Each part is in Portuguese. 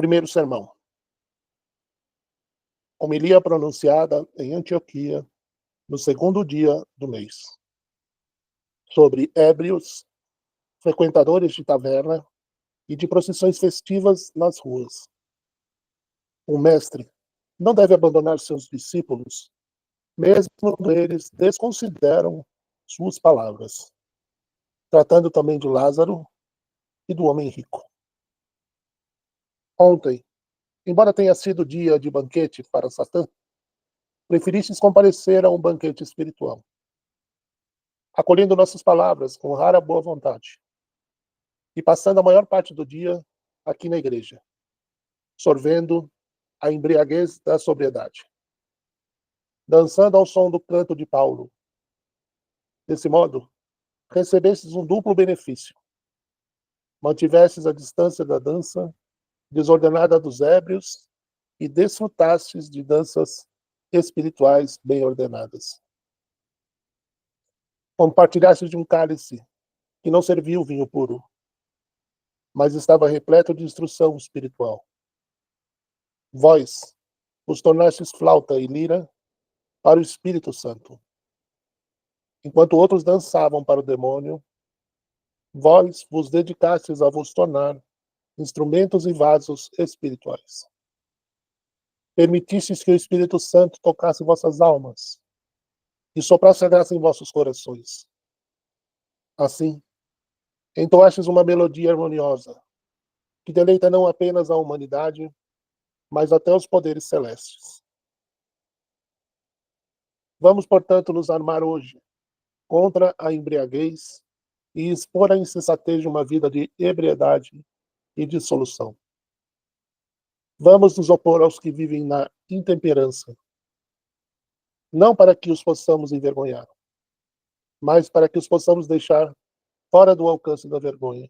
Primeiro sermão. Homilia pronunciada em Antioquia, no segundo dia do mês. Sobre ébrios, frequentadores de taverna e de procissões festivas nas ruas. O mestre não deve abandonar seus discípulos, mesmo quando eles desconsideram suas palavras, tratando também de Lázaro e do homem rico. Ontem, embora tenha sido dia de banquete para Satã, preferistes comparecer a um banquete espiritual, acolhendo nossas palavras com rara boa vontade e passando a maior parte do dia aqui na igreja, sorvendo a embriaguez da sobriedade, dançando ao som do canto de Paulo. Desse modo, recebestes um duplo benefício. Mantivestes a distância da dança desordenada dos ébrios e desfrutastes de danças espirituais bem ordenadas. Compartilhastes de um cálice que não serviu vinho puro, mas estava repleto de instrução espiritual. Vós vos tornastes flauta e lira para o Espírito Santo. Enquanto outros dançavam para o demônio, vós vos dedicastes a vos tornar instrumentos e vasos espirituais. Permitistes que o Espírito Santo tocasse vossas almas e soprasse a graça em vossos corações. Assim, entoastes uma melodia harmoniosa, que deleita não apenas a humanidade, mas até os poderes celestes. Vamos, portanto, nos armar hoje contra a embriaguez e expor a insensatez de uma vida de ebriedade e dissolução. Vamos nos opor aos que vivem na intemperança, não para que os possamos envergonhar, mas para que os possamos deixar fora do alcance da vergonha.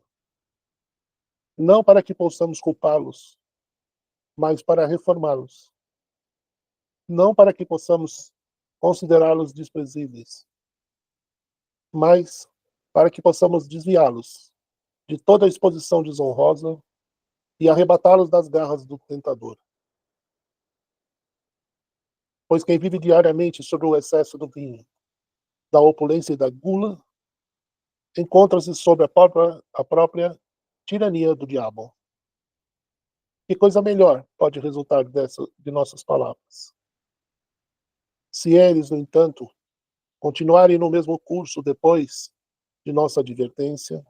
Não para que possamos culpá-los, mas para reformá-los. Não para que possamos considerá-los desprezíveis, mas para que possamos desviá-los de toda exposição desonrosa e arrebatá-los das garras do tentador. Pois quem vive diariamente sobre o excesso do vinho, da opulência e da gula, encontra-se sob a própria tirania do diabo. Que coisa melhor pode resultar de nossas palavras? Se eles, no entanto, continuarem no mesmo curso depois de nossa advertência,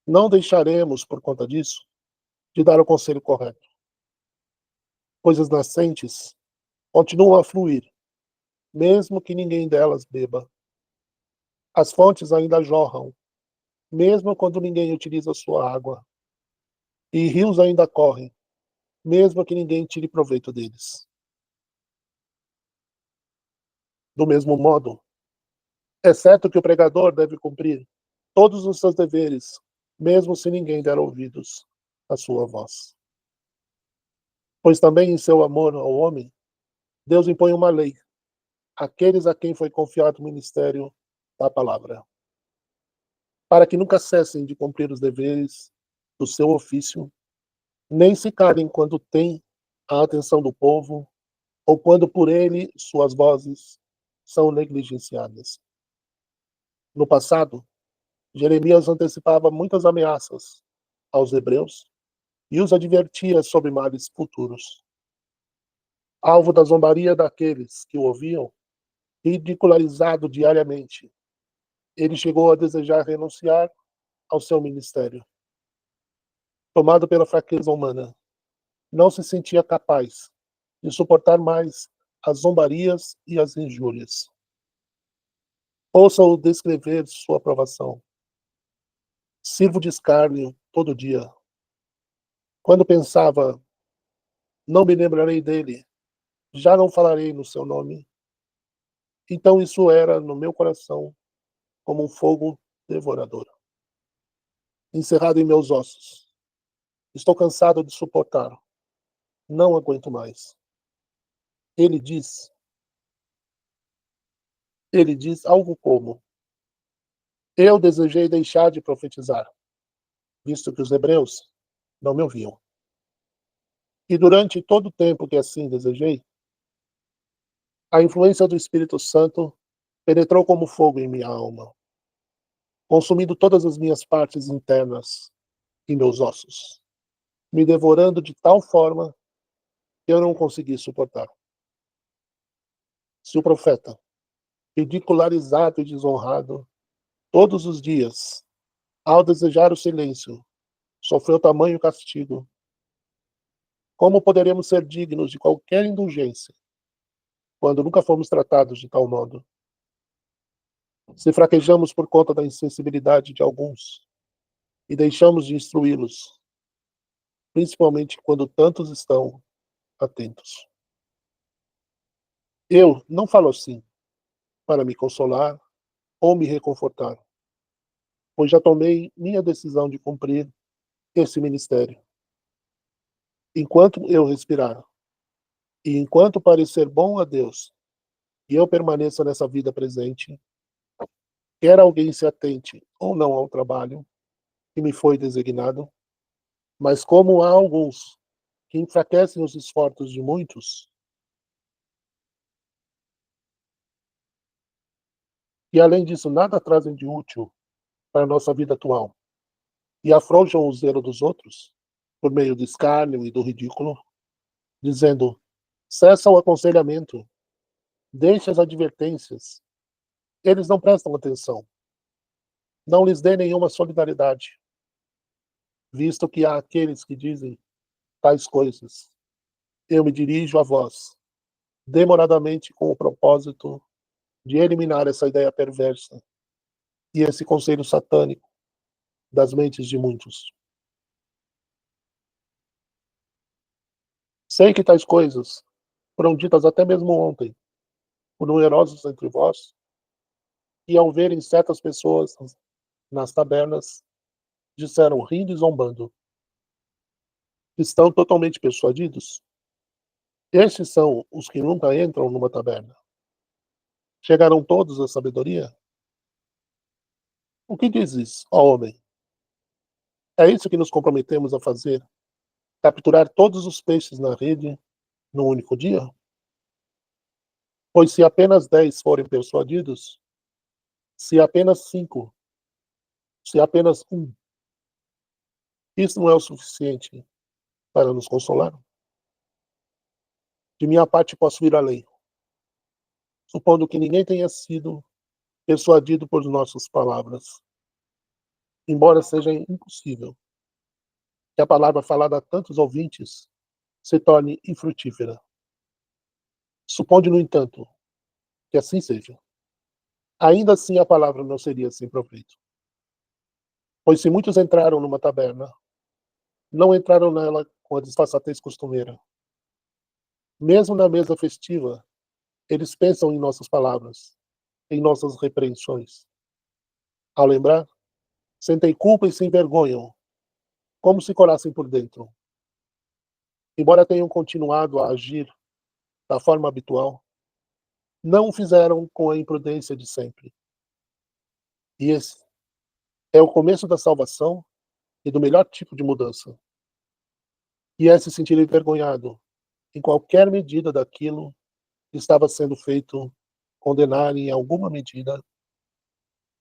não deixaremos, por conta disso, de dar o conselho correto. Coisas nascentes continuam a fluir, mesmo que ninguém delas beba. As fontes ainda jorram, mesmo quando ninguém utiliza sua água. E rios ainda correm, mesmo que ninguém tire proveito deles. Do mesmo modo, é certo que o pregador deve cumprir todos os seus deveres, mesmo se ninguém der ouvidos à sua voz. Pois também em seu amor ao homem, Deus impõe uma lei àqueles a quem foi confiado o ministério da palavra, para que nunca cessem de cumprir os deveres do seu ofício, nem se calem quando têm a atenção do povo, ou quando por ele suas vozes são negligenciadas. No passado, Jeremias antecipava muitas ameaças aos hebreus e os advertia sobre males futuros. Alvo da zombaria daqueles que o ouviam, ridicularizado diariamente, ele chegou a desejar renunciar ao seu ministério. Tomado pela fraqueza humana, não se sentia capaz de suportar mais as zombarias e as injúrias. Ouça-o descrever sua aprovação. Sirvo de escárnio todo dia. Quando pensava, não me lembrarei dele, já não falarei no seu nome. Então isso era no meu coração como um fogo devorador, encerrado em meus ossos. Estou cansado de suportar. Não aguento mais. Ele diz algo como: eu desejei deixar de profetizar, visto que os hebreus não me ouviam. E durante todo o tempo que assim desejei, a influência do Espírito Santo penetrou como fogo em minha alma, consumindo todas as minhas partes internas e meus ossos, me devorando de tal forma que eu não consegui suportar. Se o profeta, ridicularizado e desonrado todos os dias, ao desejar o silêncio, sofreu tamanho castigo, como poderemos ser dignos de qualquer indulgência, quando nunca fomos tratados de tal modo? Se fraquejamos por conta da insensibilidade de alguns e deixamos de instruí-los, principalmente quando tantos estão atentos. Eu não falo assim para me consolar ou me reconfortar, pois já tomei minha decisão de cumprir esse ministério. Enquanto eu respirar e enquanto parecer bom a Deus e eu permaneça nessa vida presente, quer alguém se atente ou não ao trabalho que me foi designado, mas como há alguns que enfraquecem os esforços de muitos, e além disso nada trazem de útil para a nossa vida atual, e afrouxam o zelo dos outros, por meio do escárnio e do ridículo, dizendo: cessa o aconselhamento, deixe as advertências. Eles não prestam atenção. Não lhes dê nenhuma solidariedade, visto que há aqueles que dizem tais coisas. Eu me dirijo a vós, demoradamente com o propósito de eliminar essa ideia perversa e esse conselho satânico das mentes de muitos. Sei que tais coisas foram ditas até mesmo ontem por numerosos entre vós, e ao verem certas pessoas nas tabernas, disseram rindo e zombando: estão totalmente persuadidos? Estes são os que nunca entram numa taberna. Chegaram todos à sabedoria? O que dizes, ó homem? É isso que nos comprometemos a fazer? Capturar todos os peixes na rede num único dia? Pois se apenas 10 forem persuadidos, se apenas 5, se apenas um, isso não é o suficiente para nos consolar? De minha parte posso ir além, supondo que ninguém tenha sido persuadido por nossas palavras, embora seja impossível que a palavra falada a tantos ouvintes se torne infrutífera. Suponde, no entanto, que assim seja. Ainda assim a palavra não seria sem proveito. Pois se muitos entraram numa taberna, não entraram nela com a disfarçatez costumeira. Mesmo na mesa festiva, eles pensam em nossas palavras, em nossas repreensões. Ao lembrar, sentem culpa e se envergonham, como se corassem por dentro. Embora tenham continuado a agir da forma habitual, não o fizeram com a imprudência de sempre. E esse é o começo da salvação e do melhor tipo de mudança. E é se sentir envergonhado em qualquer medida daquilo que estava sendo feito, condenar em alguma medida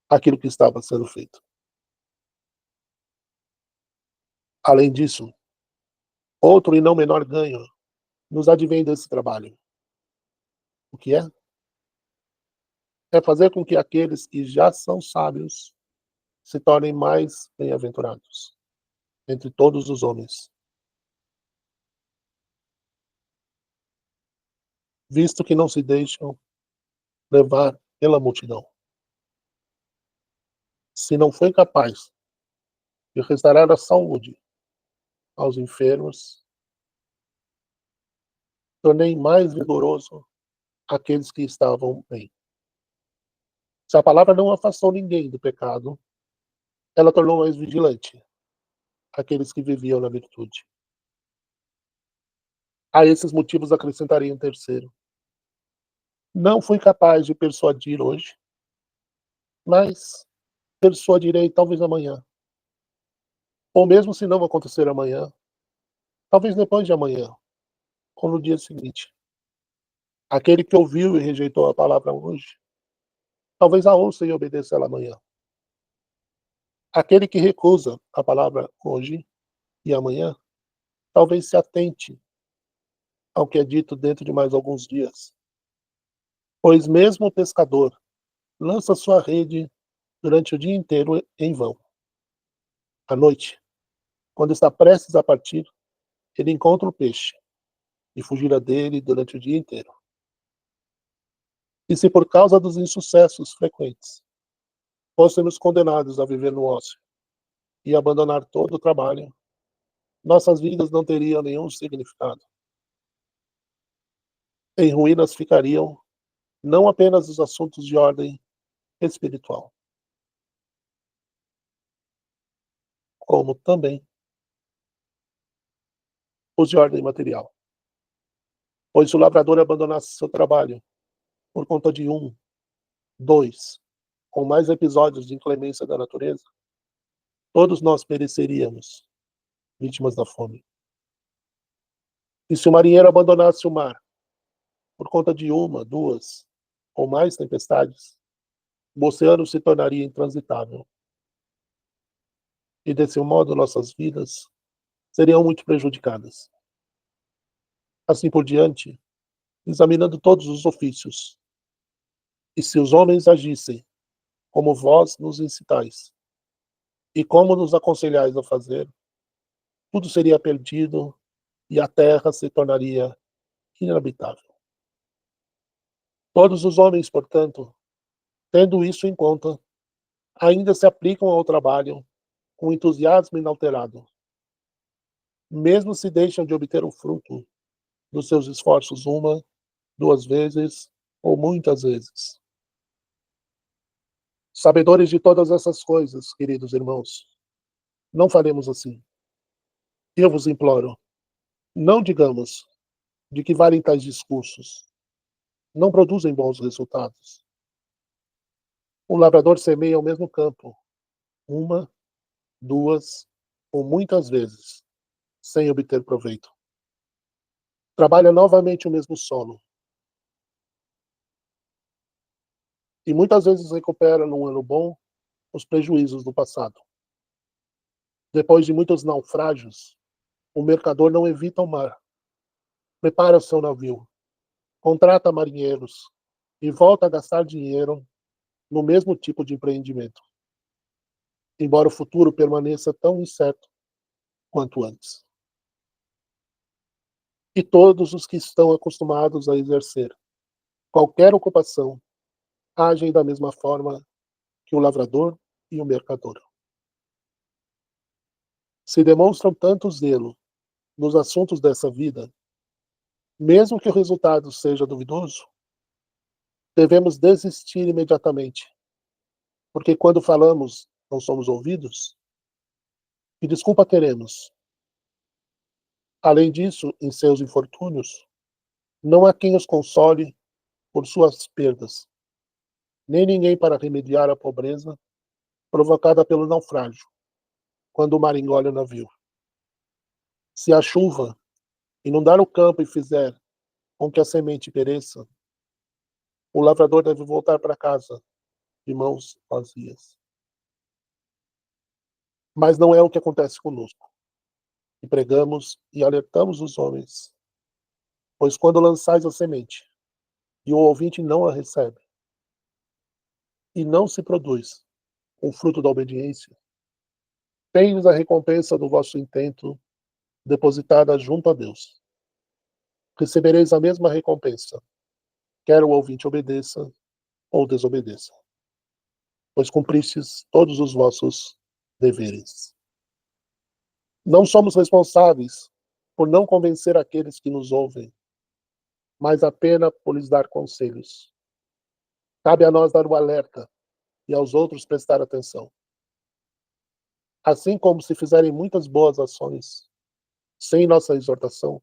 aquilo que estava sendo feito. Além disso, outro e não menor ganho nos advém desse trabalho. O que é? É fazer com que aqueles que já são sábios se tornem mais bem-aventurados entre todos os homens, visto que não se deixam levar pela multidão. Se não foi capaz de restaurar a saúde aos enfermos, tornei mais vigoroso aqueles que estavam bem. Se a palavra não afastou ninguém do pecado, ela tornou mais vigilante aqueles que viviam na virtude. A esses motivos acrescentaria um terceiro. Não fui capaz de persuadir hoje, mas persuadirei talvez amanhã. Ou mesmo se não acontecer amanhã, talvez depois de amanhã, ou no dia seguinte. Aquele que ouviu e rejeitou a palavra hoje, talvez a ouça e obedeça ela amanhã. Aquele que recusa a palavra hoje e amanhã, talvez se atente ao que é dito dentro de mais alguns dias. Pois mesmo o pescador lança sua rede durante o dia inteiro em vão. À noite, quando está prestes a partir, ele encontra o peixe e fugirá dele durante o dia inteiro. E se por causa dos insucessos frequentes fôssemos condenados a viver no ócio e abandonar todo o trabalho, nossas vidas não teriam nenhum significado. Em ruínas ficariam não apenas os assuntos de ordem espiritual, como também os de ordem material. Pois se o lavrador abandonasse seu trabalho por conta de um, dois ou mais episódios de inclemência da natureza, todos nós pereceríamos, vítimas da fome. E se o marinheiro abandonasse o mar por conta de uma, duas ou mais tempestades, o oceano se tornaria intransitável. E desse modo nossas vidas seriam muito prejudicadas. Assim por diante, examinando todos os ofícios. E se os homens agissem como vós nos incitais, e como nos aconselhais a fazer, tudo seria perdido e a terra se tornaria inabitável. Todos os homens, portanto, tendo isso em conta, ainda se aplicam ao trabalho com entusiasmo inalterado, mesmo se deixam de obter o fruto dos seus esforços uma, duas vezes ou muitas vezes. Sabedores de todas essas coisas, queridos irmãos, não faremos assim. Eu vos imploro, não digamos de que valem tais discursos. Não produzem bons resultados. Um lavrador semeia o mesmo campo, uma, duas ou muitas vezes, sem obter proveito. Trabalha novamente o mesmo solo e muitas vezes recupera num ano bom os prejuízos do passado. Depois de muitos naufrágios, o mercador não evita o mar. Prepara seu navio, contrata marinheiros e volta a gastar dinheiro no mesmo tipo de empreendimento, embora o futuro permaneça tão incerto quanto antes. E todos os que estão acostumados a exercer qualquer ocupação agem da mesma forma que o lavrador e o mercador. Se demonstram tanto zelo nos assuntos dessa vida, mesmo que o resultado seja duvidoso, devemos desistir imediatamente, porque quando falamos não somos ouvidos, que desculpa teremos? Além disso, em seus infortúnios, não há quem os console por suas perdas, nem ninguém para remediar a pobreza provocada pelo naufrágio, quando o mar engole o navio. Se a chuva inundar o campo e fizer com que a semente pereça, o lavrador deve voltar para casa de mãos vazias. Mas não é o que acontece conosco. E pregamos e alertamos os homens, pois quando lançais a semente e o ouvinte não a recebe, e não se produz o fruto da obediência, tendes a recompensa do vosso intento depositada junto a Deus. Recebereis a mesma recompensa, quer o ouvinte obedeça ou desobedeça, pois cumpristes todos os vossos deveres. Não somos responsáveis por não convencer aqueles que nos ouvem, mas apenas por lhes dar conselhos. Cabe a nós dar o alerta e aos outros prestar atenção. Assim como se fizerem muitas boas ações, sem nossa exortação,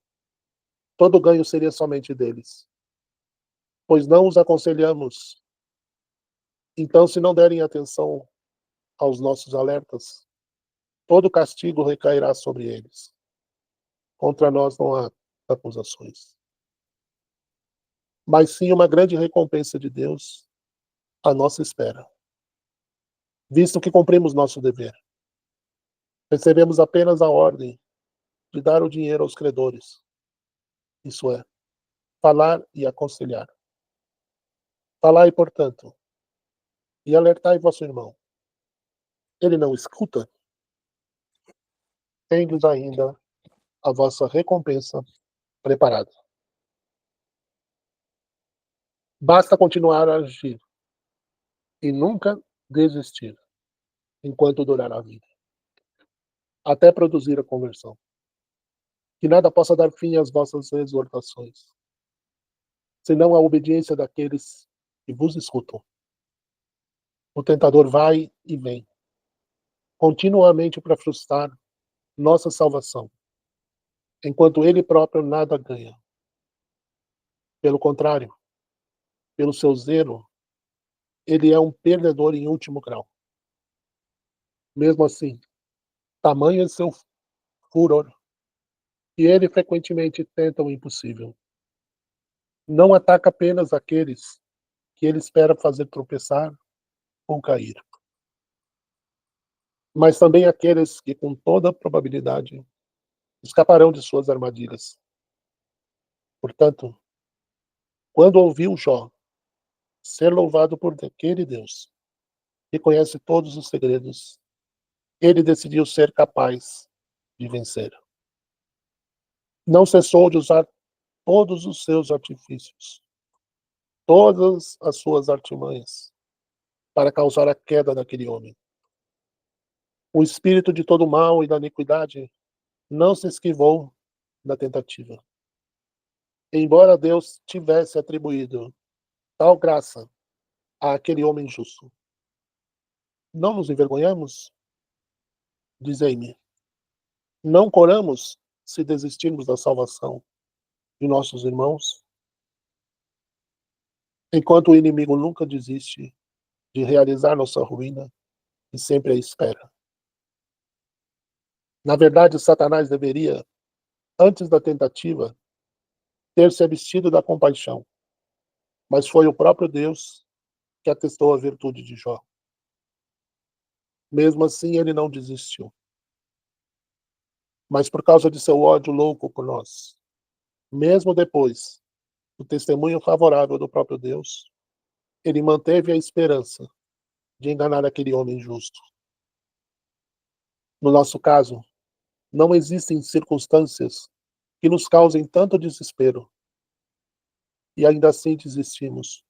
todo ganho seria somente deles, pois não os aconselhamos. Então, se não derem atenção aos nossos alertas, todo castigo recairá sobre eles. contra nós não há acusações, mas sim uma grande recompensa de Deus à nossa espera, visto que cumprimos nosso dever. Recebemos apenas a ordem de dar o dinheiro aos credores, isso é, falar e aconselhar. Falai, portanto, e alertai vosso irmão. Ele não escuta? Tendes ainda a vossa recompensa preparada. Basta continuar a agir e nunca desistir, enquanto durar a vida, até produzir a conversão. Que nada possa dar fim às vossas exortações, senão a obediência daqueles que vos escutam. O tentador vai e vem, continuamente para frustrar nossa salvação, enquanto ele próprio nada ganha. Pelo contrário, pelo seu zelo, ele é um perdedor em último grau. Mesmo assim, tamanho é seu furor, e ele frequentemente tenta o impossível. Não ataca apenas aqueles que ele espera fazer tropeçar ou cair, mas também aqueles que, com toda probabilidade, escaparão de suas armadilhas. Portanto, quando ouviu Jó ser louvado por aquele Deus, que conhece todos os segredos, ele decidiu ser capaz de vencer. Não cessou de usar todos os seus artifícios, todas as suas artimanhas, para causar a queda daquele homem. O espírito de todo mal e da iniquidade não se esquivou da tentativa. Embora Deus tivesse atribuído tal graça àquele homem justo. Não nos envergonhamos? Dizei-me. Não coramos se desistirmos da salvação de nossos irmãos? Enquanto o inimigo nunca desiste de realizar nossa ruína e sempre a espera. Na verdade, Satanás deveria, antes da tentativa, ter se abstido da compaixão, mas foi o próprio Deus que atestou a virtude de Jó. Mesmo assim, ele não desistiu. Mas por causa de seu ódio louco por nós, mesmo depois do testemunho favorável do próprio Deus, ele manteve a esperança de enganar aquele homem justo. No nosso caso, não existem circunstâncias que nos causem tanto desespero, e ainda assim desistimos.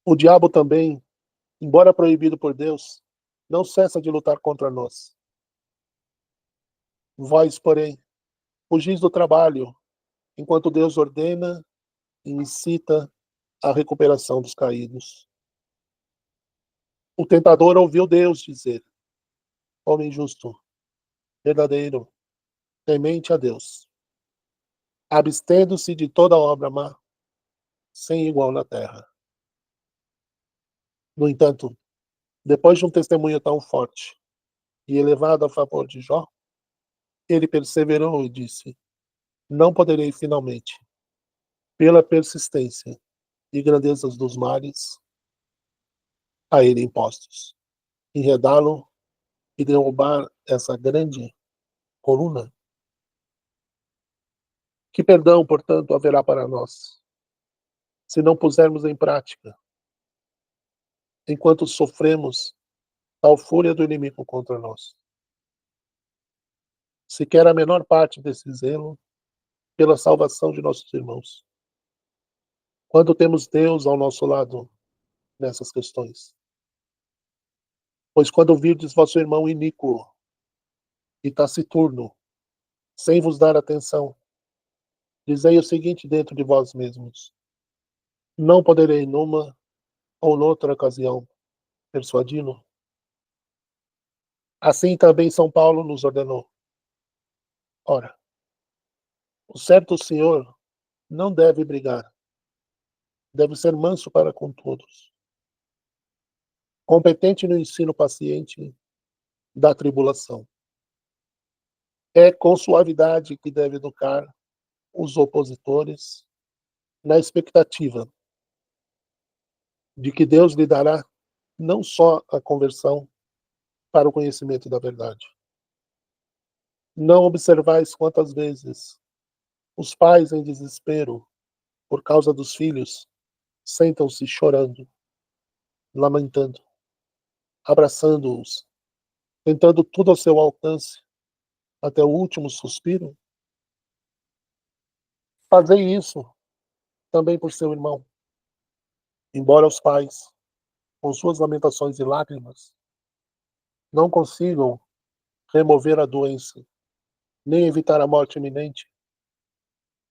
O diabo também, embora proibido por Deus, não cessa de lutar contra nós. Vós, porém, fugis do trabalho, enquanto Deus ordena e incita a recuperação dos caídos. O tentador ouviu Deus dizer: homem justo, verdadeiro, temente a Deus, abstendo-se de toda obra má, sem igual na terra. No entanto, depois de um testemunho tão forte e elevado a favor de Jó, ele perseverou e disse: não poderei finalmente, pela persistência e grandezas dos males a ele impostos, enredá-lo e derrubar essa grande coluna? Que perdão, portanto, haverá para nós, se não pusermos em prática, enquanto sofremos tal fúria do inimigo contra nós? Sequer a menor parte desse zelo pela salvação de nossos irmãos. Quando temos Deus ao nosso lado nessas questões. Pois quando virdes vosso irmão iníquo e taciturno, sem vos dar atenção, dizei o seguinte dentro de vós mesmos: não poderei numa ou noutra ocasião persuadi-lo? Assim também São Paulo nos ordenou. Ora, o certo Senhor não deve brigar, deve ser manso para com todos, competente no ensino paciente da tribulação. É com suavidade que deve educar os opositores, na expectativa de que Deus lhe dará não só a conversão para o conhecimento da verdade. Não observais quantas vezes os pais em desespero por causa dos filhos sentam-se chorando, lamentando, abraçando-os, tentando tudo ao seu alcance, até o último suspiro? Fazei isso também por seu irmão, embora os pais, com suas lamentações e lágrimas, não consigam remover a doença, nem evitar a morte iminente.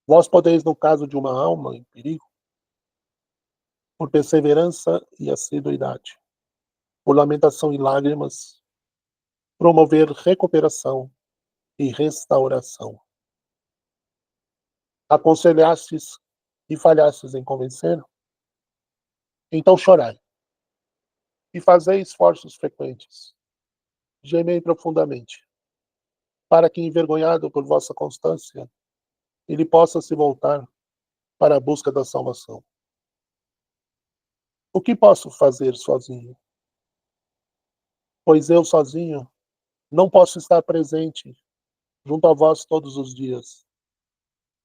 Vós podeis, no caso de uma alma em perigo, por perseverança e assiduidade, por lamentação e lágrimas, promover recuperação e restauração. Aconselhastes e falhastes em convencer? Então chorai e fazei esforços frequentes. Gemei profundamente, para que, envergonhado por vossa constância, ele possa se voltar para a busca da salvação. O que posso fazer sozinho? Pois eu sozinho não posso estar presente junto a vós todos os dias.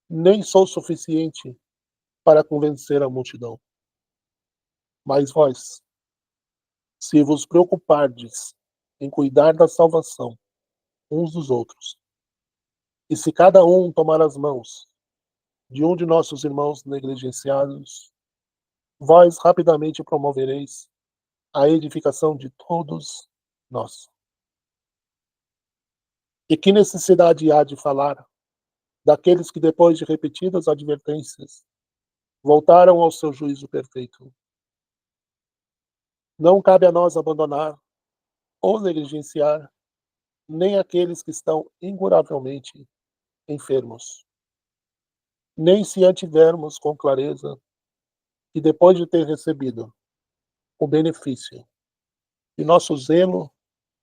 Nem sou suficiente para convencer a multidão. Mas vós, se vos preocupardes em cuidar da salvação uns dos outros, e se cada um tomar as mãos de um de nossos irmãos negligenciados, vós rapidamente promovereis a edificação de todos nós. E que necessidade há de falar daqueles que, depois de repetidas advertências, voltaram ao seu juízo perfeito? Não cabe a nós abandonar ou negligenciar nem aqueles que estão incuravelmente enfermos, nem se antivermos com clareza que, depois de ter recebido o benefício de nosso zelo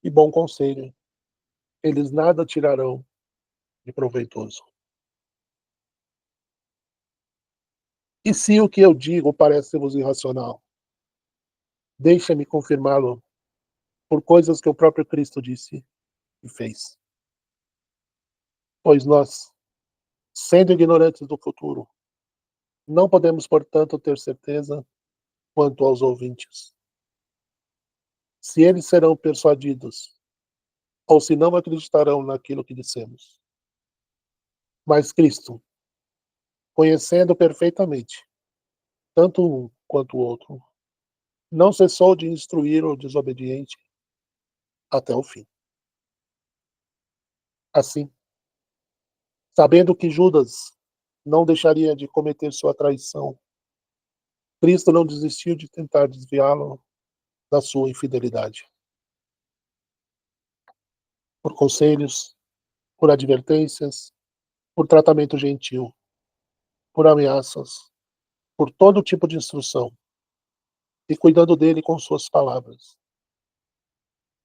e bom conselho, eles nada tirarão de proveitoso. E se o que eu digo parece-vos irracional, deixa-me confirmá-lo por coisas que o próprio Cristo disse e fez. Pois nós, sendo ignorantes do futuro, não podemos, portanto, ter certeza quanto aos ouvintes, se eles serão persuadidos ou se não acreditarão naquilo que dissemos. Mas Cristo, conhecendo perfeitamente tanto um quanto o outro, não cessou de instruir o desobediente até o fim. Assim, sabendo que Judas não deixaria de cometer sua traição, Cristo não desistiu de tentar desviá-lo da sua infidelidade. Por conselhos, por advertências, por tratamento gentil, por ameaças, por todo tipo de instrução, e cuidando dele com suas palavras,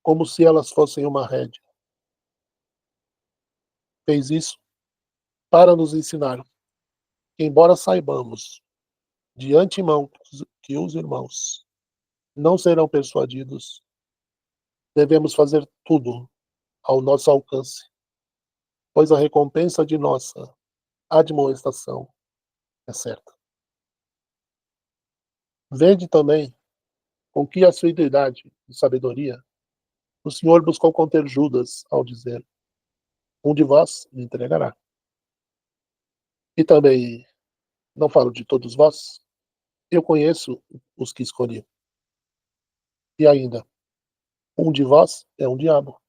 como se elas fossem uma rédea. Fez isso para nos ensinar que, embora saibamos de antemão que os irmãos não serão persuadidos, devemos fazer tudo ao nosso alcance, pois a recompensa de nossa admoestação é certa. Vede também com que assiduidade e sabedoria o Senhor buscou conter Judas ao dizer: um de vós me entregará. E também não falo de todos vós, eu conheço os que escolhi. E ainda, um de vós é um diabo.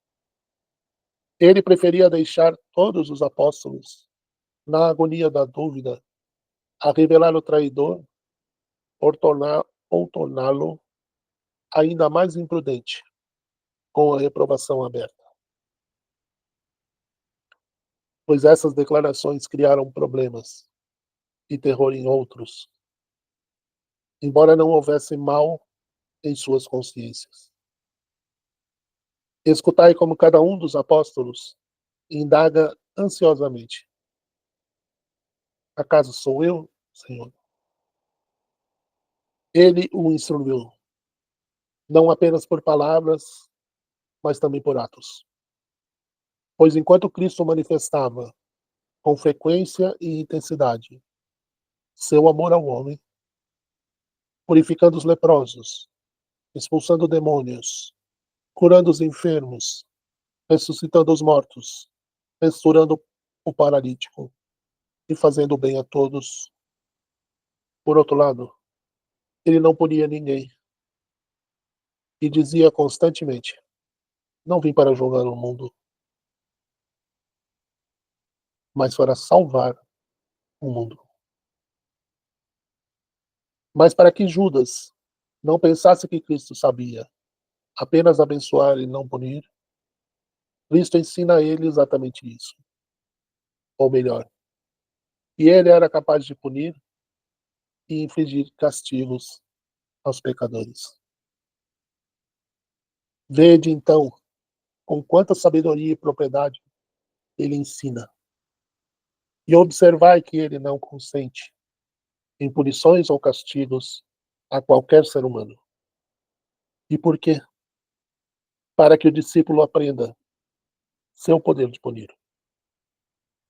Ele preferia deixar todos os apóstolos na agonia da dúvida a revelar o traidor ou torná-lo ainda mais imprudente com a reprovação aberta. Pois essas declarações criaram problemas e terror em outros, embora não houvesse mal em suas consciências. Escutai como cada um dos apóstolos e indaga ansiosamente: acaso sou eu, Senhor? Ele o instruiu, não apenas por palavras, mas também por atos. Pois enquanto Cristo manifestava com frequência e intensidade seu amor ao homem, purificando os leprosos, expulsando demônios, curando os enfermos, ressuscitando os mortos, restaurando o paralítico e fazendo bem a todos. Por outro lado, ele não punia ninguém e dizia constantemente: não vim para julgar o mundo, mas para salvar o mundo. Mas para que Judas não pensasse que Cristo sabia apenas abençoar e não punir, Cristo ensina a ele exatamente isso. Ou melhor, que ele era capaz de punir e infligir castigos aos pecadores. Vede, então, com quanta sabedoria e propriedade ele ensina. E observai que ele não consente em punições ou castigos a qualquer ser humano. E por quê? Para que o discípulo aprenda seu poder de punir.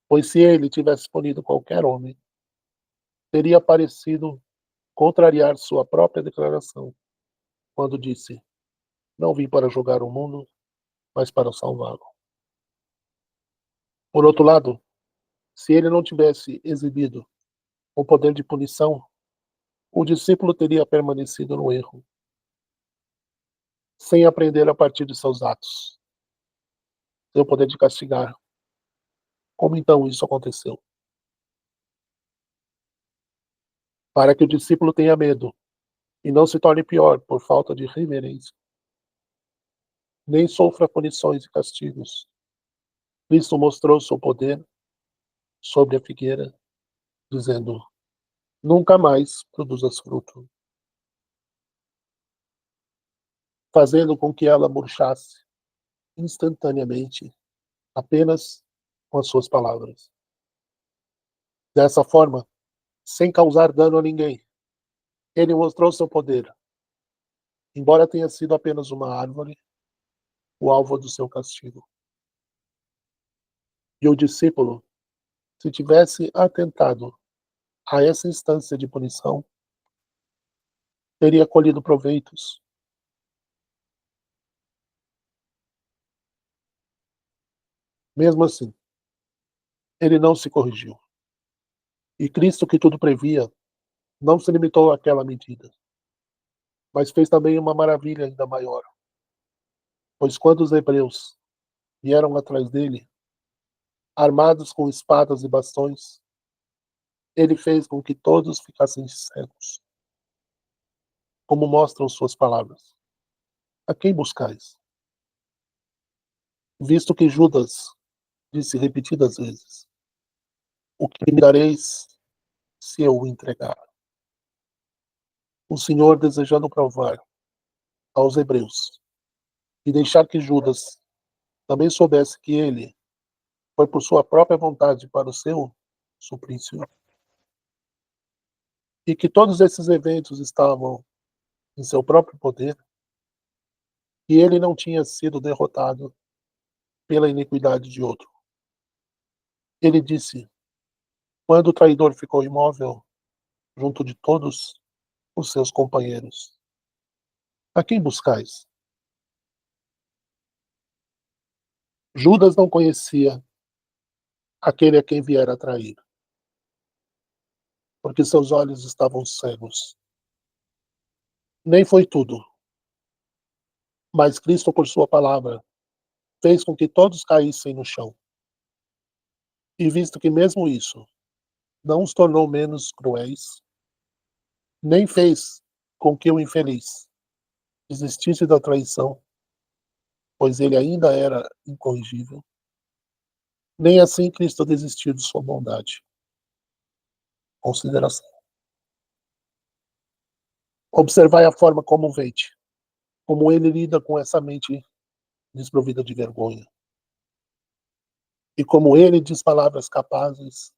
Pois se ele tivesse punido qualquer homem, teria parecido contrariar sua própria declaração, quando disse: não vim para julgar o mundo, mas para salvá-lo. Por outro lado, se ele não tivesse exibido o poder de punição, o discípulo teria permanecido no erro, sem aprender a partir de seus atos, seu poder de castigar. Como então isso aconteceu? Para que o discípulo tenha medo e não se torne pior por falta de reverência, nem sofra punições e castigos. Cristo mostrou seu poder sobre a figueira, dizendo: nunca mais produzas fruto, fazendo com que ela murchasse instantaneamente, apenas com as suas palavras. Dessa forma, sem causar dano a ninguém, ele mostrou seu poder, embora tenha sido apenas uma árvore, o alvo do seu castigo. E o discípulo, se tivesse atentado a essa instância de punição, teria colhido proveitos. Mesmo assim, ele não se corrigiu. E Cristo, que tudo previa, não se limitou àquela medida, mas fez também uma maravilha ainda maior. Pois quando os hebreus vieram atrás dele, armados com espadas e bastões, ele fez com que todos ficassem cegos, como mostram suas palavras. A quem buscais? Visto que Judas disse repetidas vezes: o que me dareis se eu o entregar? O Senhor, desejando provar aos hebreus e deixar que Judas também soubesse que ele foi por sua própria vontade para o seu suplício, e que todos esses eventos estavam em seu próprio poder, e ele não tinha sido derrotado pela iniquidade de outro. Ele disse: quando o traidor ficou imóvel junto de todos os seus companheiros, a quem buscais? Judas não conhecia aquele a quem viera trair, porque seus olhos estavam cegos. Nem foi tudo, mas Cristo, por sua palavra, fez com que todos caíssem no chão. E visto que mesmo isso não os tornou menos cruéis, nem fez com que o infeliz desistisse da traição, pois ele ainda era incorrigível, nem assim Cristo desistiu de sua bondade. Consideração. Observai a forma comovente, como ele lida com essa mente desprovida de vergonha. E como ele diz palavras capazes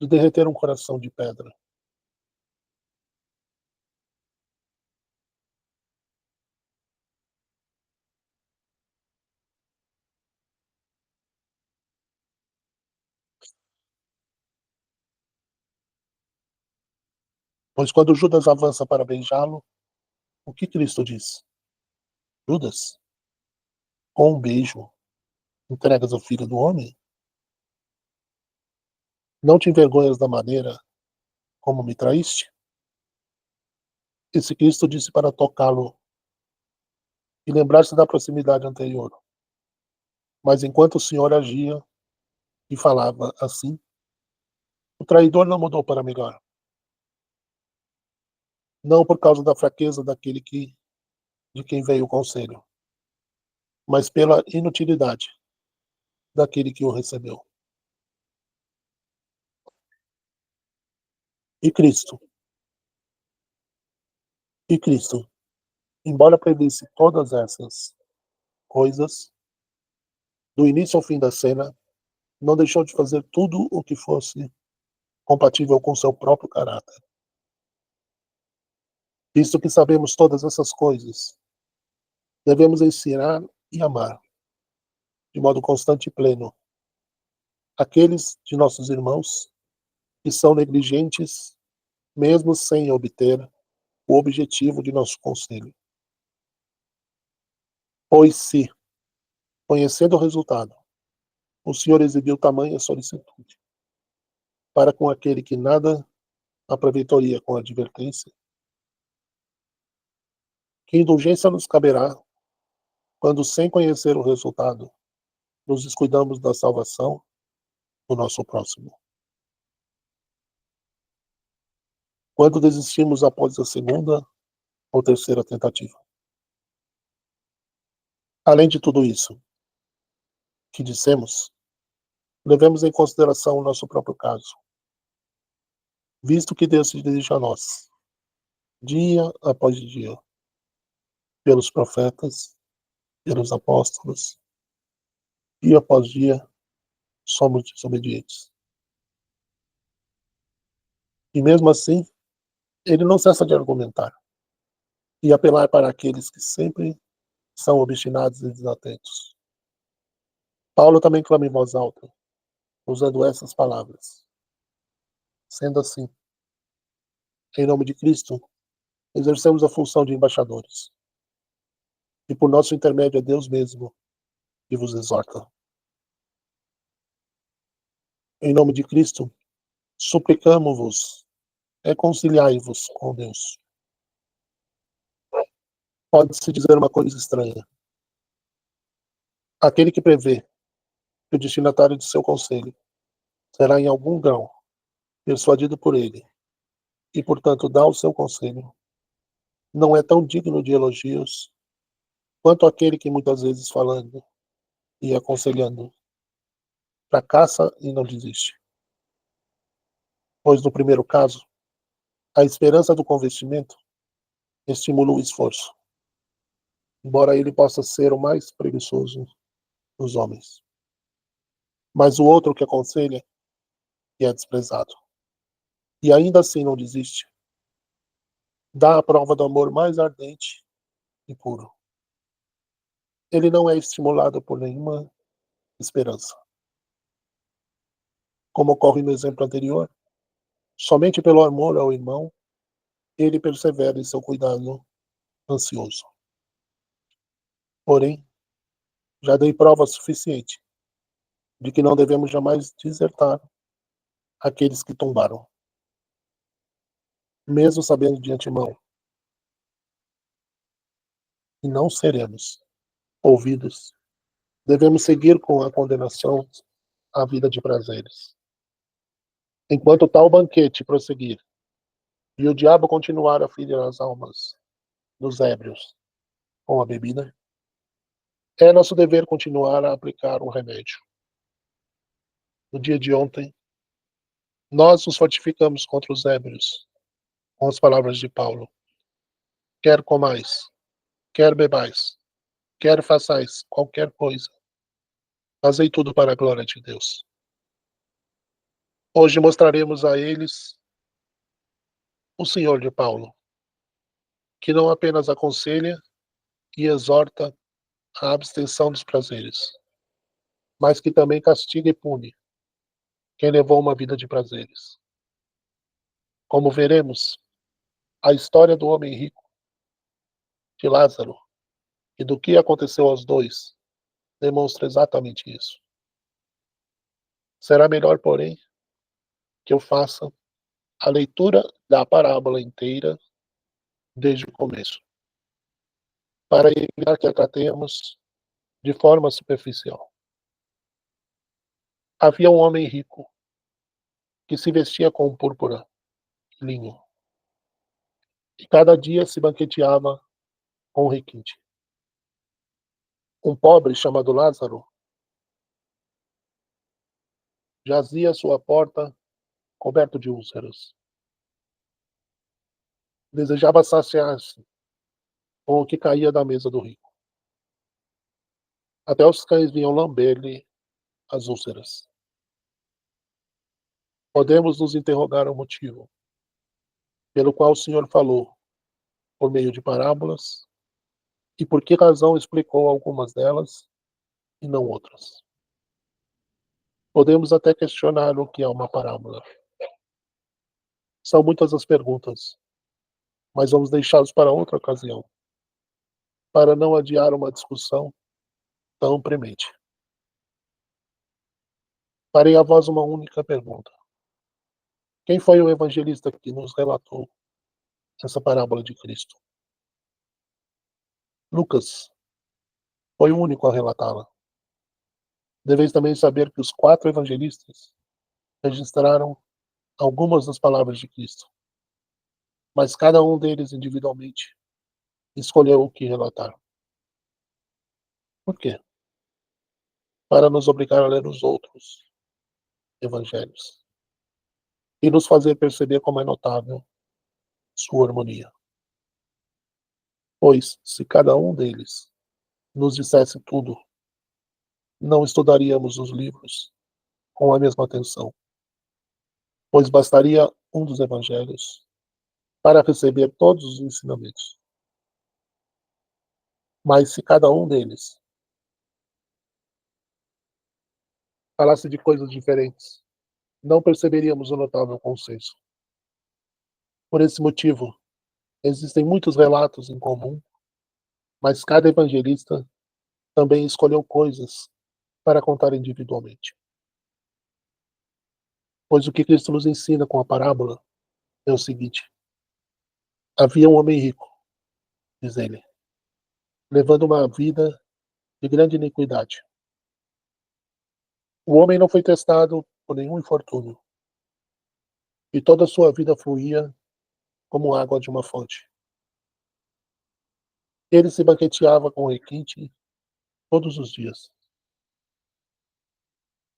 de derreter um coração de pedra. Pois quando Judas avança para beijá-lo, o que Cristo diz? Judas, com um beijo, entregas o filho do homem? Não te envergonhas da maneira como me traíste? Esse Cristo disse para tocá-lo e lembrar-se da proximidade anterior. Mas enquanto o Senhor agia e falava assim, o traidor não mudou para melhor. Não por causa da fraqueza de quem veio o conselho, mas pela inutilidade daquele que o recebeu. E Cristo, e Cristo, embora previsse todas essas coisas, do início ao fim da cena, não deixou de fazer tudo o que fosse compatível com seu próprio caráter. Visto que sabemos todas essas coisas, devemos ensinar e amar, de modo constante e pleno, aqueles de nossos irmãos que são negligentes, mesmo sem obter o objetivo de nosso conselho. Pois se, conhecendo o resultado, o Senhor exibiu tamanha solicitude para com aquele que nada aproveitaria com a advertência, que indulgência nos caberá quando, sem conhecer o resultado, nos descuidamos da salvação do nosso próximo. Quando desistimos após a segunda ou terceira tentativa. Além de tudo isso que dissemos, levemos em consideração o nosso próprio caso, visto que Deus se dirige a nós, dia após dia, pelos profetas, pelos apóstolos, dia após dia, somos desobedientes. E mesmo assim, ele não cessa de argumentar e apelar para aqueles que sempre são obstinados e desatentos. Paulo também clama em voz alta, usando essas palavras. Sendo assim, em nome de Cristo, exercemos a função de embaixadores. E por nosso intermédio é Deus mesmo que vos exorta. Em nome de Cristo, suplicamo-vos, reconciliai-vos com Deus. Pode-se dizer uma coisa estranha. Aquele que prevê que o destinatário de seu conselho será em algum grau persuadido por ele e, portanto, dá o seu conselho, não é tão digno de elogios quanto aquele que muitas vezes falando e aconselhando fracassa e não desiste. Pois no primeiro caso, a esperança do convencimento estimula o esforço, embora ele possa ser o mais preguiçoso dos homens. Mas o outro que aconselha e é desprezado, e ainda assim não desiste, dá a prova do amor mais ardente e puro. Ele não é estimulado por nenhuma esperança. Como ocorre no exemplo anterior, somente pelo amor ao irmão, ele persevera em seu cuidado ansioso. Porém, já dei prova suficiente de que não devemos jamais desertar aqueles que tombaram, mesmo sabendo de antemão que não seremos ouvidos. Devemos seguir com a condenação à vida de prazeres. Enquanto tal banquete prosseguir e o diabo continuar a ferir as almas dos ébrios com a bebida, é nosso dever continuar a aplicar o remédio. No dia de ontem, nós nos fortificamos contra os ébrios com as palavras de Paulo. Quer comais, quer bebais, quer façais qualquer coisa, Fazei tudo para a glória de Deus. Hoje mostraremos a eles o Senhor de Paulo, que não apenas aconselha e exorta a abstenção dos prazeres, mas que também castiga e pune quem levou uma vida de prazeres. Como veremos, a história do homem rico, de Lázaro, e do que aconteceu aos dois, demonstra exatamente isso. Será melhor, porém, que eu faça a leitura da parábola inteira desde o começo, para evitar que a tratemos de forma superficial. Havia um homem rico que se vestia com púrpura e linho, e cada dia se banqueteava com requinte. Um pobre chamado Lázaro jazia à sua porta coberto de úlceras. Desejava saciar-se com o que caía da mesa do rico. Até os cães vinham lamber-lhe as úlceras. Podemos nos interrogar o motivo pelo qual o Senhor falou por meio de parábolas e por que razão explicou algumas delas e não outras. Podemos até questionar o que é uma parábola. São muitas as perguntas, mas vamos deixá-los para outra ocasião, para não adiar uma discussão tão premente. Farei a vós uma única pergunta. Quem foi o evangelista que nos relatou essa parábola de Cristo? Lucas foi o único a relatá-la. Deveis também saber que os 4 evangelistas registraram algumas das palavras de Cristo, mas cada um deles individualmente escolheu o que relatar. Por quê? Para nos obrigar a ler os outros evangelhos e nos fazer perceber como é notável sua harmonia. Pois, se cada um deles nos dissesse tudo, não estudaríamos os livros com a mesma atenção, pois bastaria um dos evangelhos para receber todos os ensinamentos. Mas se cada um deles falasse de coisas diferentes, não perceberíamos o notável consenso. Por esse motivo, existem muitos relatos em comum, mas cada evangelista também escolheu coisas para contar individualmente. Pois o que Cristo nos ensina com a parábola é o seguinte: havia um homem rico, diz ele, levando uma vida de grande iniquidade. O homem não foi testado por nenhum infortúnio, e toda a sua vida fluía como água de uma fonte. Ele se banqueteava com requinte todos os dias.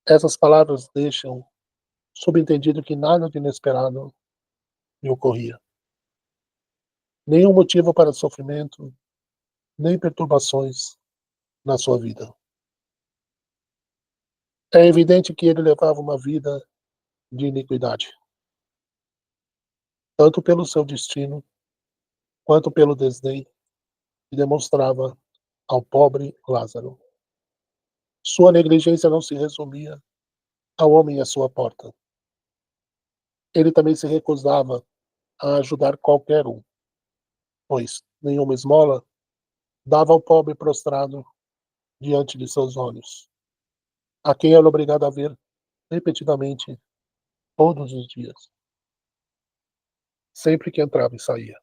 Essas palavras deixam subentendido que nada de inesperado lhe ocorria. Nenhum motivo para sofrimento, nem perturbações na sua vida. É evidente que ele levava uma vida de iniquidade, tanto pelo seu destino, quanto pelo desdém que demonstrava ao pobre Lázaro. Sua negligência não se resumia ao homem à sua porta. Ele também se recusava a ajudar qualquer um, pois nenhuma esmola dava ao pobre prostrado diante de seus olhos, a quem era obrigado a ver repetidamente todos os dias, sempre que entrava e saía.